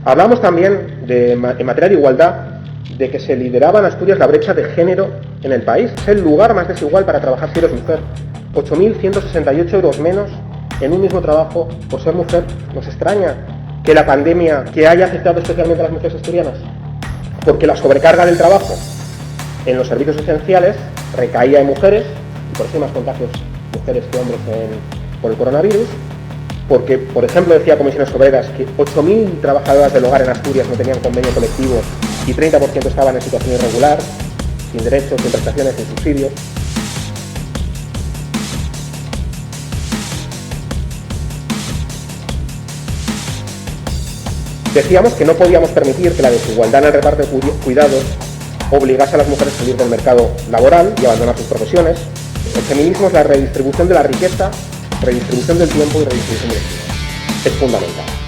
Hablamos también, en materia de igualdad, de que se lideraba en Asturias la brecha de género en el país. Es el lugar más desigual para trabajar si eres mujer. 8.168 euros menos en un mismo trabajo por ser mujer. ¿Nos extraña que la pandemia que haya afectado especialmente a las mujeres asturianas? Porque la sobrecarga del trabajo en los servicios esenciales recaía en mujeres, y por eso hay más contagios mujeres que hombres por el coronavirus, porque, por ejemplo, decía Comisiones Obreras que 8.000 trabajadoras del hogar en Asturias no tenían convenio colectivo y 30% estaban en situación irregular, sin derechos, sin prestaciones, sin subsidios. Decíamos que no podíamos permitir que la desigualdad en el reparto de cuidados obligase a las mujeres a salir del mercado laboral y abandonar sus profesiones. El feminismo es la redistribución de la riqueza, redistribución del tiempo y redistribución del dinero. Es fundamental.